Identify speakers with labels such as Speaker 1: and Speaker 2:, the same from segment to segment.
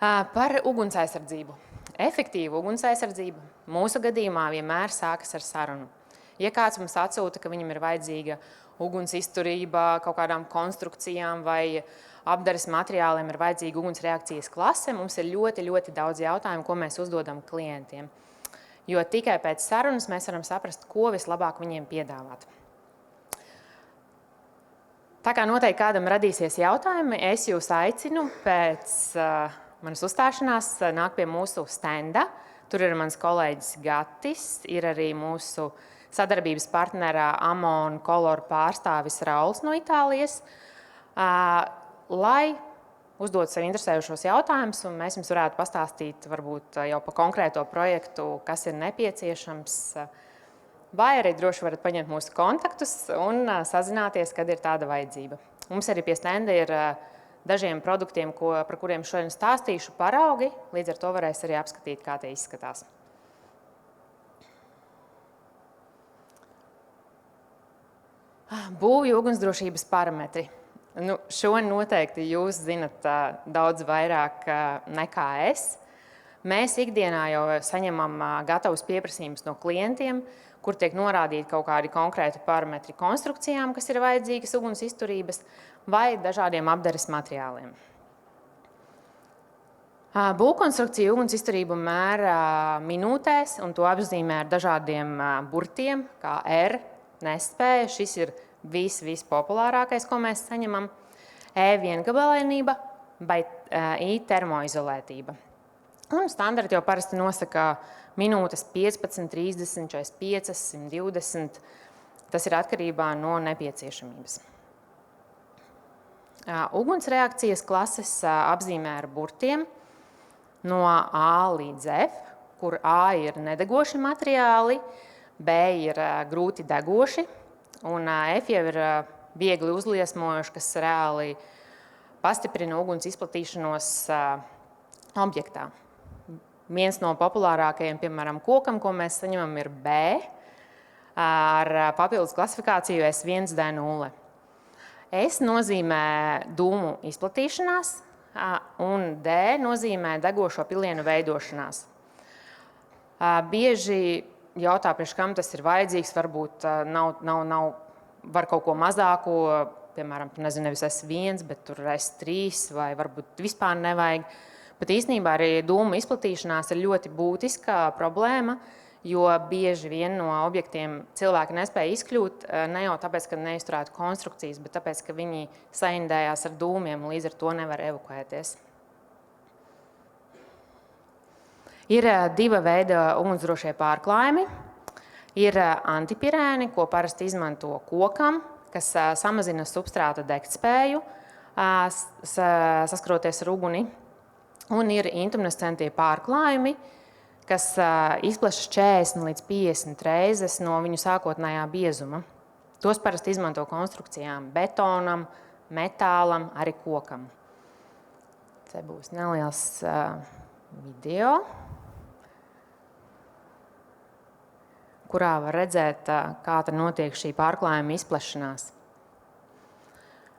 Speaker 1: Par uguns aizsardzību. Efektīva uguns aizsardzība mūsu gadījumā vienmēr sākas ar sarunu. Ja kāds mums atsūta, ka viņam ir vajadzīga uguns izturība kaut kādām konstrukcijām vai apdares materiāliem, ir vajadzīga uguns reakcijas klase, mums ir ļoti, ļoti daudz jautājumu, ko mēs uzdodam klientiem. Jo tikai pēc sarunas mēs varam saprast, ko vislabāk viņiem piedāvāt. Tā kā noteikti kādam radīsies jautājumi, es jūs aicinu pēc manas uzstāšanās nāk pie mūsu stenda. Tur ir mans kolēģis Gatis, ir arī mūsu sadarbības partnerā Amon Color pārstāvis Rauls no Itālijas, lai uzdot sev interesējušos jautājumus, un mēs jums varētu pastāstīt varbūt jau pa konkrēto projektu, kas ir nepieciešams, vai arī droši varat paņemt mūsu kontaktus un sazināties, kad ir tāda vajadzība. Mums arī pie stenda ir dažiem produktiem, par kuriem šodien stāstīšu, paraugi, līdz ar to varēs arī apskatīt, kā tie izskatās. Būvju ugunsdrošības parametri. Šo noteikti jūs zinat daudz vairāk nekā es. Mēs ikdienā jau saņemam gatavus pieprasījumus no klientiem, kur tiek norādīti kaut kādi konkrēti parametri konstrukcijām, kas ir vajadzīgas uguns izturības, vai dažādiem apdares materiāliem. Būvkonstrukcija uguns izturību mēra minūtēs, un to apzīmē ar dažādiem burtiem, kā R, nespēja. Šis ir vispopulārākais, ko mēs saņemam. E viengabalainība vai I termoizolētība. Un standarti jau parasti nosaka minūtes 15, 30, 45, 120. Tas ir atkarībā no nepieciešamības. Uguns reakcijas klases apzīmē ar burtiem no A līdz F, kur A ir nedegoši materiāli, B ir grūti degoši, un F jau ir viegli uzliesmojoši, kas reāli pastiprina uguns izplatīšanos objektā. Viens no populārākajiem, piemēram, kokam, ko mēs saņemam, ir B ar papildus klasifikāciju S1D0. S nozīmē dūmu izplatīšanās, un D nozīmē degošo pilienu veidošanās. Bieži jautā, priekš kam tas ir vajadzīgs, varbūt var kaut ko mazāku, piemēram, nevis S1, bet tur S3 vai varbūt vispār nevajag. Bet īstenībā arī dūmu izplatīšanās ir ļoti būtiska problēma, jo bieži vien no objektiem cilvēki nespēja izkļūt ne jau tāpēc, ka neizturētu konstrukcijas, bet tāpēc, ka viņi saindējās ar dūmiem un līdz ar to nevar evakuēties. Ir diva veida ugunsdrošie pārklājumi. Ir antipirēni, ko parasti izmanto kokam, kas samazina substrāta degtspēju, saskaroties ar uguni. Un ir intumnescentie pārklājumi, kas izplešas 40 līdz 50 reizes no viņu sākotnējā biezuma. Tos parasti izmanto konstrukcijām, betonam, metālam, arī kokam. Te būs neliels video, kurā var redzēt, kā notiek šī pārklājuma izplešanās.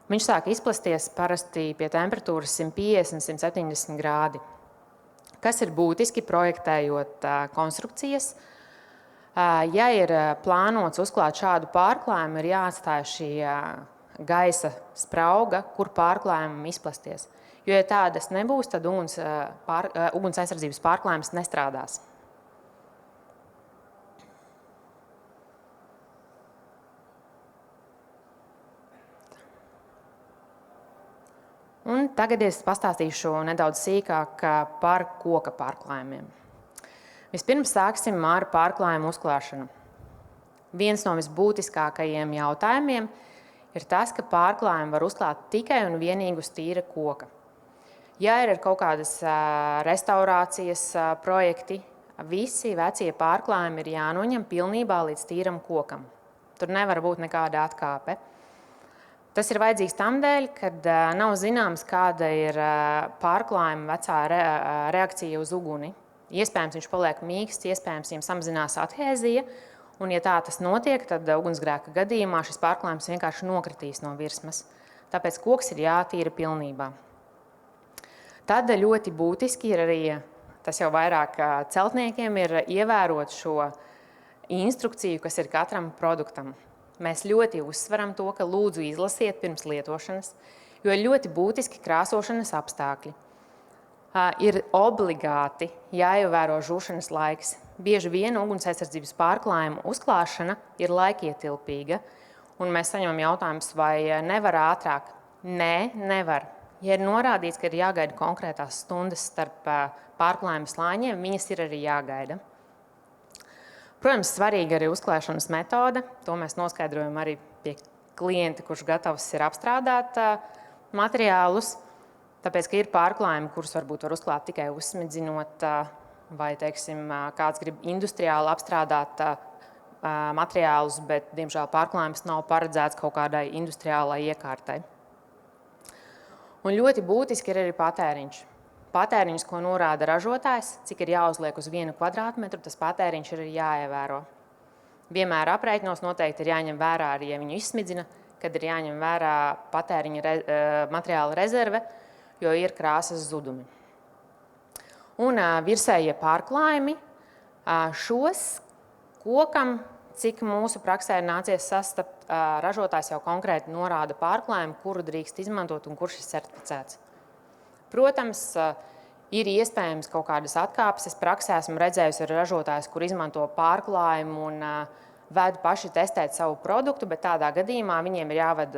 Speaker 1: Viņš sāk izplesties parasti pie temperatūras 150–170 grādi. Kas ir būtiski projektējot konstrukcijas? Ja ir plānots uzklāt šādu pārklājumu, ir jāatstāj šī gaisa sprauga, kur pārklājumam izplesties. Jo, ja tādas nebūs, tad uguns aizsardzības pārklājums nestrādās. Un tagad es pastāstīšu nedaudz sīkāk par koka pārklājumiem. Vispirms sāksim ar pārklājumu uzklāšanu. Viens no visbūtiskākajiem jautājumiem ir tas, ka pārklājumu var uzklāt tikai un vienīgi uz tīra koka. Ja ir kaut kādas restaurācijas projekti, visi vecie pārklājumi ir jānoņem pilnībā līdz tīram kokam. Tur nevar būt nekāda atkāpe. Tas ir vajadzīgs tamdēļ, kad nav zināms, kāda ir pārklājuma vecā reakcija uz uguni. Iespējams, viņš paliek mīksts, iespējams, viņam samazinās adhēzija, un ja tā tas notiek, tad ugunsgrēka gadījumā šis pārklājums vienkārši nokritīs no virsmas. Tāpēc koks ir jātīra pilnībā. Tad ļoti būtiski ir arī, tas jau vairāk celtniekiem, ir ievērot šo instrukciju, kas ir katram produktam. Mēs ļoti uzsveram to, ka lūdzu izlasiet pirms lietošanas, jo ir ļoti būtiski krāsošanas apstākļi. Ir obligāti jāievēro žūšanas laiks. Bieži vien ugunsaizsardzības pārklājuma uzklāšana ir laikietilpīga, un mēs saņemam jautājumus, vai nevar ātrāk. Nē, nevar. Ja ir norādīts, ka ir jāgaida konkrētās stundas starp pārklājuma slāņiem, viņas ir arī jāgaida. Protams, svarīga arī uzklāšanas metode. To mēs noskaidrojam arī pie klienta, kurš gatavs ir apstrādāt materiālus. Tāpēc, ka ir pārklājumi, kurus varbūt var uzklāt tikai uzsmidzinot, vai, teiksim, kāds grib industriāli apstrādāt materiālus, bet, diemžēl, pārklājums nav paredzēts kaut kādai industriālai iekārtai. Un ļoti būtiski ir arī patēriņš. Patēriņš, ko norāda ražotājs, cik ir jāuzliek uz 1 kvadrātmetru, tas patēriņš ir jāievēro. Vienmēr aprēķinos noteikti ir jāņem vērā arī, ja viņu izsmidzina, kad ir jāņem vērā patēriņa materiāla rezerve, jo ir krāsas zudumi. Un virsējie pārklājumi, šos kokam, cik mūsu praksē ir nācies sastapt, ražotājs jau konkrēti norāda pārklājumu, kuru drīkst izmantot un kurš ir certificēts. Protams, ir iespējams kaut kādas atkāpes. Es praksē esmu redzējusi ar ražotājus, kur izmanto pārklājumu un ved paši testēt savu produktu, bet tādā gadījumā viņiem ir jāved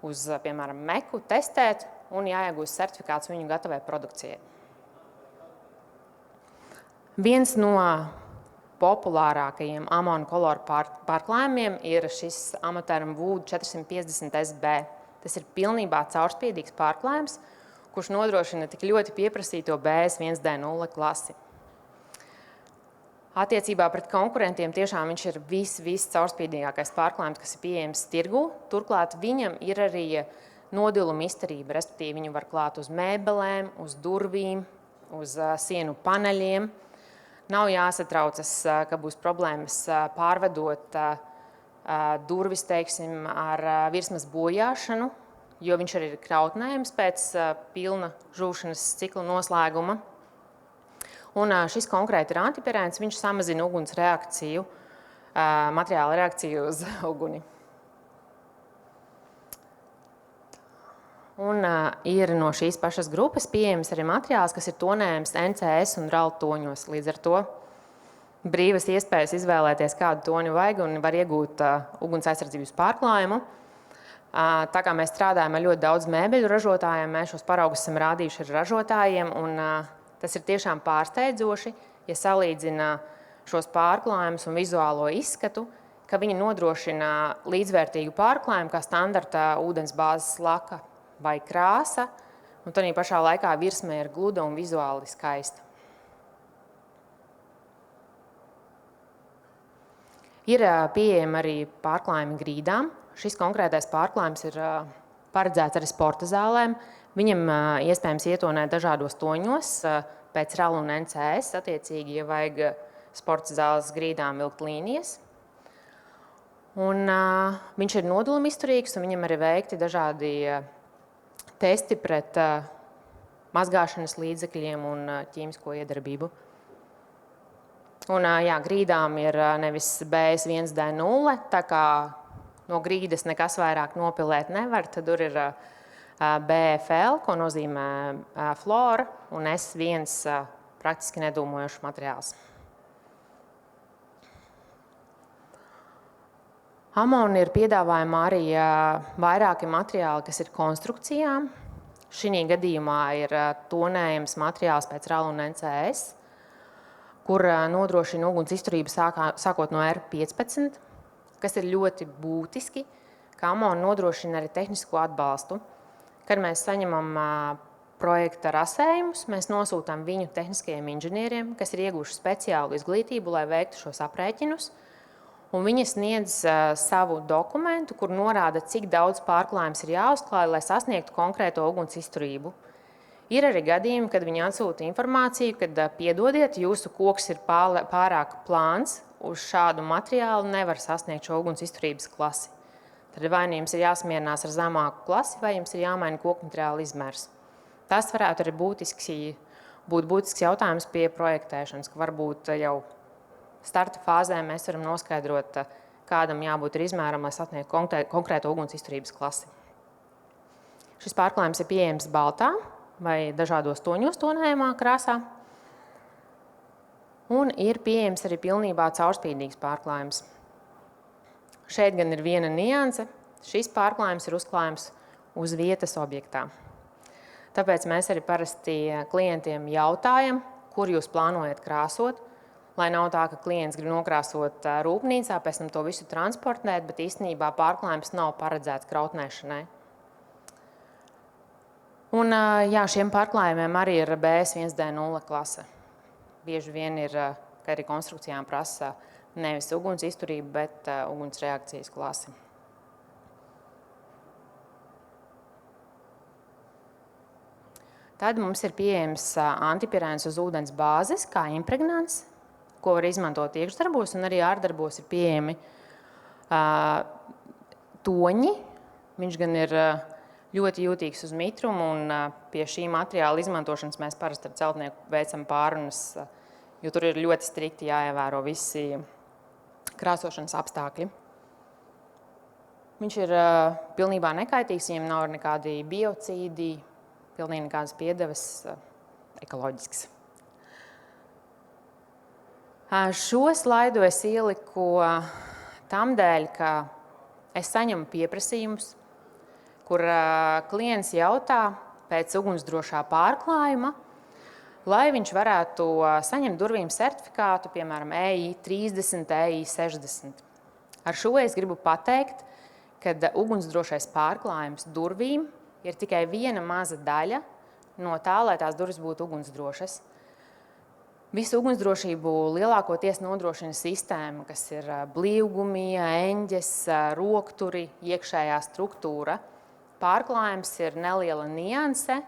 Speaker 1: uz, piemēram, Meku testēt un jāiegūst certifikāts viņu gatavai produkcijai. Viens no populārākajiem Amon Color pārklājumiem ir šis Amateuram Wood 450 SB. Tas ir pilnībā caurspīdīgs pārklājums, kurš nodrošina tik ļoti pieprasīto BS1D0 klasi. Attiecībā pret konkurentiem tiešām viņš ir viss caurspīdīgākais pārklājums, kas ir pieejams tirgū. Turklāt viņam ir arī nodiluma izturība, respektīvi viņu var klāt uz mēbelēm, uz durvīm, uz sienu paneļiem. Nav jāsatraucas, ka būs problēmas pārvedot durvis, teiksim, ar virsmas bojāšanu, jo viņš arī ir krautnējams pēc pilna žūšanas cikla noslēguma. Un šis konkrēti ir antipirēns, viņš samazina uguns reakciju, materiāla reakciju uz uguni. Un ir no šīs pašas grupas pieejams arī materiāls, kas ir tonējams NCS un RAL toņos. Līdz ar to brīvas iespējas izvēlēties, kādu toņu vajag, un var iegūt uguns aizsardzības pārklājumu. Tā kā mēs strādājam ar ļoti daudz mēbeļu ražotājiem, mēs šos paraugus esam rādījuši ar ražotājiem, un tas ir tiešām pārsteidzoši, ja salīdzina šos pārklājumus un vizuālo izskatu, ka viņi nodrošina līdzvērtīgu pārklājumu kā standarta ūdensbāzes laka vai krāsa, un tādā pašā laikā virsme ir gluda un vizuāli skaista. Ir pieejami arī pārklājumi grīdām. Šis konkrētais pārklājums ir paredzēts arī sporta zālēm. Viņam iespējams ietonēt dažādos toņos pēc RAL un NCS, attiecīgi, ja vajag sporta zāles grīdām vilkt līnijas. Un viņš ir nodiluma izturīgs, un viņam arī veikti dažādi testi pret mazgāšanas līdzekļiem un ķīmisko iedarbību. Un grīdām ir nevis BS1D0, tā kā no grīdas nekas vairāk nopilēt nevar, tad tur ir BFL, ko nozīmē flora, un S1 praktiski nedūmojošs materiāls. Amon ir piedāvājumā arī vairāki materiāli, kas ir konstrukcijām. Šī gadījumā ir tonējams materiāls pēc RAL un NCS, kur nodrošina uguns izturību sākot no R15, kas ir ļoti būtiski, ka Amon nodrošina arī tehnisko atbalstu. Kad mēs saņemam projekta rasējumus, mēs nosūtām viņu tehniskajiem inženieriem, kas ir ieguvuši speciālu izglītību, lai veiktu šos aprēķinus. Un viņi sniedz savu dokumentu, kur norāda, cik daudz pārklājums ir jāuzklāj, lai sasniegtu konkrēto uguns izturību. Ir arī gadījumi, kad viņi atsūta informāciju, kad piedodiet, jūsu koks ir pārāk plāns, uz šādu materiālu nevar sasniegt šo uguns izturības klasi. Tad vai jums ir jāsmierinās ar zemāku klasi, vai jums ir jāmaina koku materiāla izmērs. Tas varētu arī būt būtisks jautājums pie projektēšanas, ka varbūt jau starta fāzē mēs varam noskaidrot, kādam jābūt izmēram, lai sasniegtu konkrētu ugunsizturības klasi. Šis pārklājums ir pieejams baltā vai dažādos toņos tonējumā krāsā. Un ir pieejams arī pilnībā caurspīdīgs pārklājums. Šeit gan ir viena nianse. Šis pārklājums ir uzklājums uz vietas objektā. Tāpēc mēs arī parasti klientiem jautājam, kur jūs plānojat krāsot, lai nav tā, ka klients grib nokrāsot rūpnīcā, pēc tam to visu transportēt, bet īstenībā pārklājums nav paredzēts krautnēšanai. Un jā, šiem pārklājumiem arī ir BS1D0 klase. Bieži vien ir, ka arī konstrukcijām prasa nevis uguns izturību, bet uguns reakcijas klasi. Tad mums ir pieejams antipirēns uz ūdens bāzes, kā impregnants, ko var izmantot iekšdarbos, un arī ārdarbos ir pieejami toņi. Viņš gan ir ļoti jūtīgs uz mitrumu, un pie šī materiāla izmantošanas mēs parasti ar celtnieku veicam pārunas, jo tur ir ļoti strikti jāievēro visi krāsošanas apstākļi. Viņš ir pilnībā nekaitīgs, viņam nav nekādi biocīdi, pilnīgi nekādas piedevas, ekoloģisks. Šo slaidu es ieliku tam dēļ, ka es saņemu pieprasījumus, kur klients jautā pēc ugunsdrošā pārklājuma, lai viņš varētu saņemt durvīm certifikātu, piemēram, EI30, EI60. Ar šo es gribu pateikt, ka ugunsdrošais pārklājums durvīm ir tikai viena maza daļa no tā, lai tās durvis būtu ugunsdrošas. Visu ugunsdrošību lielākoties nodrošina sistēma, kas ir blīvgumi, eņģes, rokturi, iekšējā struktūra. Pārklājums ir neliela nianse,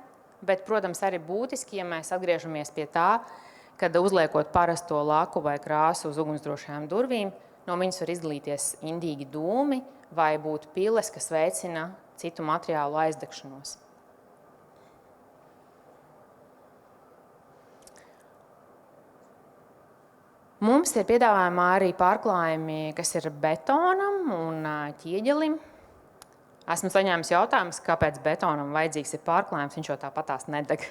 Speaker 1: bet, protams, arī būtiski, ja mēs atgriežamies pie tā, kad uzliekot parasto laku vai krāsu uz ugunsdrošajām durvīm, no viņas var izdalīties indīgi dūmi vai būt piles, kas veicina citu materiālu aizdegšanos. Mums ir piedāvājumā arī pārklājumi, kas ir betonam un ķieģelim. Esmu saņēmis jautājumus, kāpēc betonam vajadzīgs ir pārklājums, viņš jau tāpatās nedeg.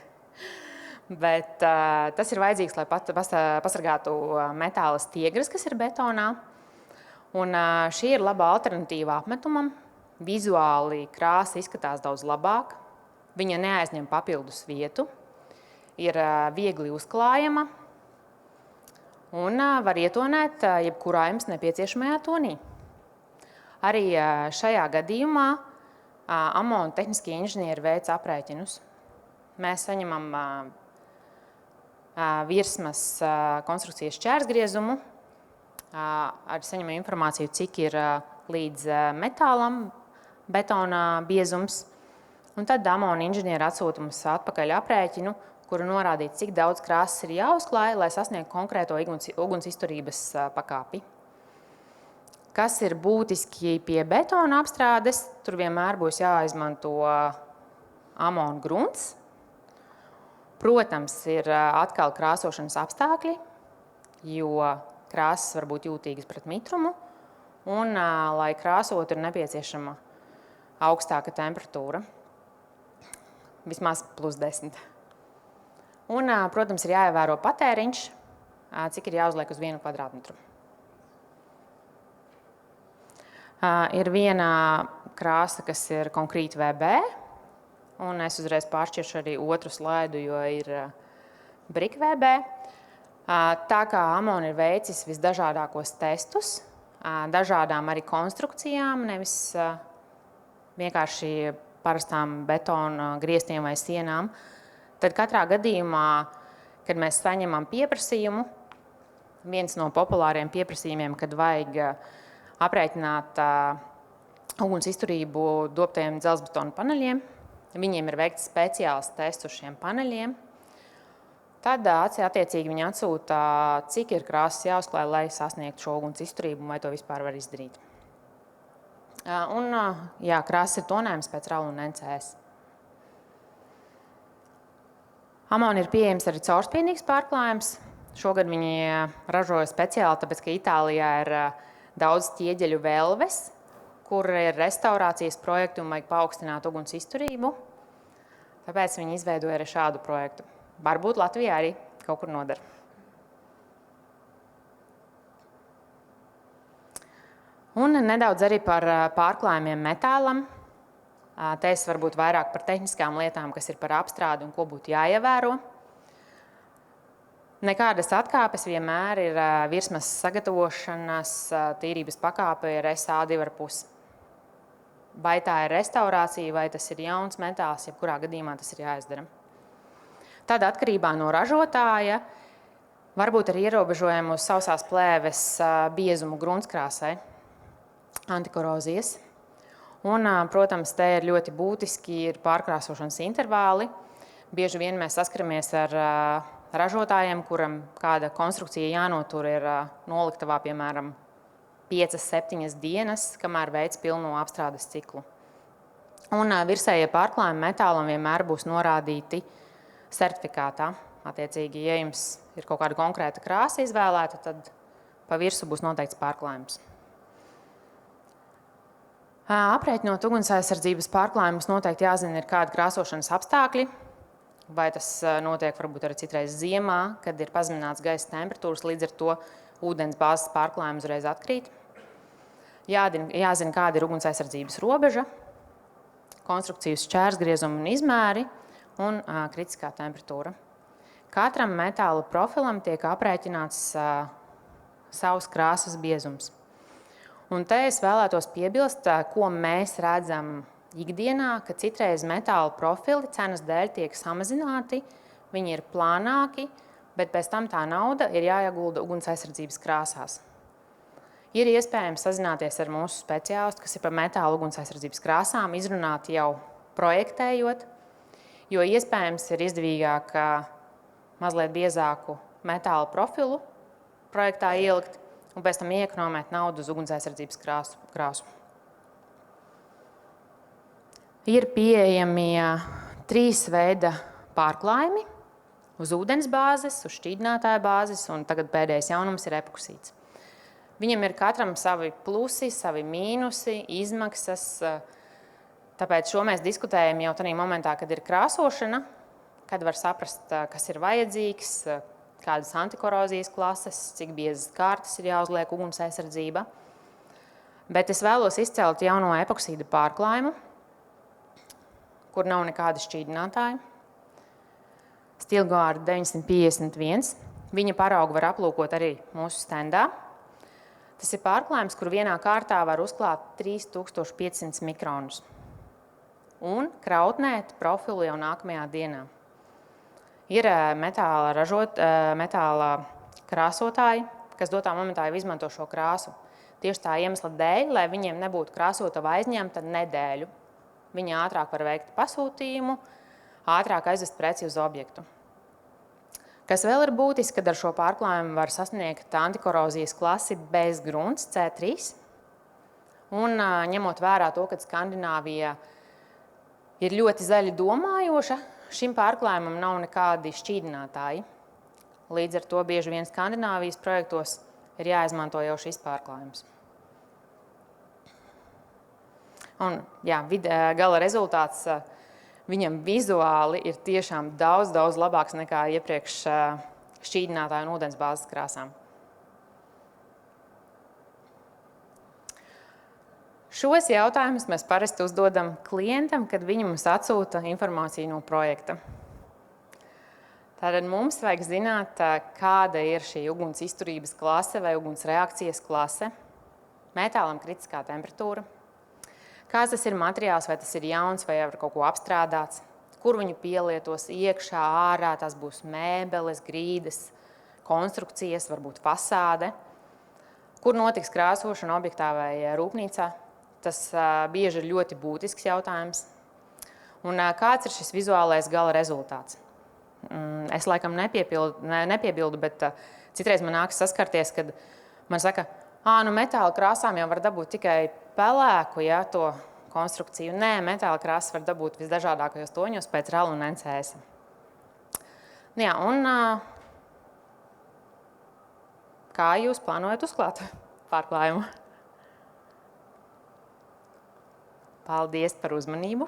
Speaker 1: Bet tas ir vajadzīgs, lai pasargātu metāla stiegras, kas ir betonā. Un šī ir laba alternatīva apmetumam. Vizuāli krāsa izskatās daudz labāk. Viņa neaizņem papildus vietu. Ir viegli uzklājama. Un var ietonēt jebkurā jums nepieciešamajā tonī. Arī šajā gadījumā Amona tehniskie inženieri veic aprēķinus. Mēs saņemam virsmas konstrukcijas šķērsgriezumu, arī saņemam informāciju, cik ir līdz metālam betona biezums. Un tad Amona inženieri atsūta mums atpakaļ aprēķinu, kuru norādīt, cik daudz krāsas ir jāuzklāj, lai sasniegtu konkrēto ugunsizturības pakāpi. Kas ir būtiski pie betona apstrādes, tur vienmēr būs jāizmanto Amona grunts. Protams, ir atkal krāsošanas apstākļi, jo krāsas var būt jūtīgas pret mitrumu, un, lai krāsot, ir nepieciešama augstāka temperatūra, vismaz +10. Un, protams, ir jāievēro patēriņš, cik ir jāuzliek uz 1 kvadrātmetru. Ir viena krāsa, kas ir konkrīti VB, un es uzreiz pāršķiršu arī otru slaidu, jo ir brick VB. Tā kā Amona ir veicis visdažādākos testus, dažādām arī konstrukcijām, nevis vienkārši parastām betona griestiem vai sienām, tad katrā gadījumā, kad mēs saņemam pieprasījumu, viens no populāriem pieprasījumiem, kad vajag aprēķināt ugunsizturību dobtajiem dzelzbetona paneļiem, viņiem ir veikts speciāls tests uz šiem paneļiem, tad attiecīgi viņi atsūta, cik ir krāsas jāuzklāj, lai sasniegtu šo ugunsizturību, vai to vispār var izdarīt. Un, jā, krāsas ir tonējums pēc RAL un NCS. Amon ir pieejams arī caurspīdīgs pārklājums. Šogad viņi ražoja speciāli, tāpēc, ka Itālijā ir daudz ķieģeļu velves, kur ir restaurācijas projekti un vajag paaugstināt uguns izturību. Tāpēc viņi izveidoja arī šādu projektu. Varbūt Latvijā arī kaut kur noder. Un nedaudz arī par pārklājumiem metālam. Te es varbūt vairāk par tehniskām lietām, kas ir par apstrādi un ko būtu jāievēro. Nekādas atkāpes vienmēr ir virsmas sagatavošanas tīrības pakāpe ir SA 2,5. Vai tā ir restaurācija, vai tas ir jauns metāls, jebkurā gadījumā tas ir jāizdara. Tad atkarībā no ražotāja varbūt arī ierobežojumi uz sausās plēves biezumu gruntskrāsai, antikorozijas. Un, protams, te ir ļoti būtiski ir pārkrāsošanas intervāli. Bieži vien mēs saskaramies ar ražotājiem, kuram kāda konstrukcija jānotur ir noliktavā, piemēram, 5-7 dienas, kamēr veids pilno apstrādes ciklu. Un virsējie pārklājumi metālam vienmēr būs norādīti certifikātā. Attiecīgi, ja jums ir kaut kāda konkrēta krāsa izvēlēta, tad pa virsu būs noteikts pārklājums. Aprēķinot ugunsaizsardzības pārklājumus noteikti jāzina, ir kādi krāsošanas apstākļi, vai tas notiek varbūt arī citreiz ziemā, kad ir pazemināts gaisa temperatūras, līdz ar to ūdens bāzes pārklājumi uzreiz atkrīt. Jāzina, kāda ir ugunsaizsardzības robeža, konstrukcijas šķērsgriezumi un izmēri un kritiskā temperatūra. Katram metāla profilam tiek aprēķināts savs krāsas biezums. Un te es vēlētos piebilst, ko mēs redzam ikdienā, ka citreiz metāla profili cenas dēļ tiek samazināti, viņi ir plānāki, bet pēc tam tā nauda ir jāiegulda ugunsaizsardzības krāsās. Ir iespējams sazināties ar mūsu speciālistu, kas ir par metāla ugunsaizsardzības krāsām, izrunāt jau projektējot, jo iespējams ir izdevīgāk mazliet biezāku metāla profilu projektā ielikt, un pēc tam iekonomēt naudu uz ugunsaizsardzības krāsu. Ir pieejami 3 veida pārklājumi uz ūdens bāzes, uz šķīdinātāja bāzes, un tagad pēdējais jaunums ir epoksīds. Viņam ir katram savi plusi, savi mīnusi, izmaksas, tāpēc šo mēs diskutējam jau tajā momentā, kad ir krāsošana, kad var saprast, kas ir vajadzīgs, kādas antikorozijas klases, cik biezas kārtas ir jāuzliek ugunsaizsardzība. Bet es vēlos izcelt jauno epoksīda pārklājumu, kur nav nekāda šķīdinātāja. Stilgard 951. Viņa paraugu var aplūkot arī mūsu standā. Tas ir pārklājums, kur vienā kārtā var uzklāt 3500 mikronus un krautnēt profilu jau nākamajā dienā. Ir metāla krāsotāji, kas dotā momentā jau izmanto šo krāsu. Tieši tā iemesla dēļ, lai viņiem nebūtu krāsotava aizņemta nedēļu. Viņi ātrāk var veikt pasūtījumu, ātrāk aizvest preci uz objektu. Kas vēl ir būtiski, kad ar šo pārklājumu var sasniegt antikorozijas klasi bez grunts C3. Un ņemot vērā to, ka Skandināvija ir ļoti zaļi domājoša, šim pārklājumam nav nekādi šķīdinātāji. Līdz ar to bieži vien Skandināvijas projektos ir jāizmanto jau šis pārklājums. Un, gala rezultāts viņam vizuāli ir tiešām daudz labāks nekā iepriekš šķīdinātāju un ūdensbāzes krāsām. Šos jautājumus mēs parasti uzdodam klientam, kad viņi mums atsūta informāciju no projekta. Tātad mums vajag zināt, kāda ir šī uguns izturības klase vai uguns reakcijas klase, metālam kritiskā temperatūra, kāds tas ir materiāls, vai tas ir jauns vai ar kaut ko apstrādāts, kur viņu pielietos iekšā, ārā, tās būs mēbeles, grīdas, konstrukcijas, varbūt fasāde, kur notiks krāsošana objektā vai rūpnīcā. Tas bieži ir ļoti būtisks jautājums. Un kāds ir šis vizuālais gala rezultāts? Es laikam nepiebildu, bet citreiz man nākas saskarties, kad man saka, nu metāla krāsām jau var dabūt tikai pelēku, to konstrukciju. Nē, metāla krāsas var dabūt visdažādākajos toņos pēc RAL un NCS. Jā, un kā jūs plānojat uzklāt pārklājumu? Paldies par uzmanību!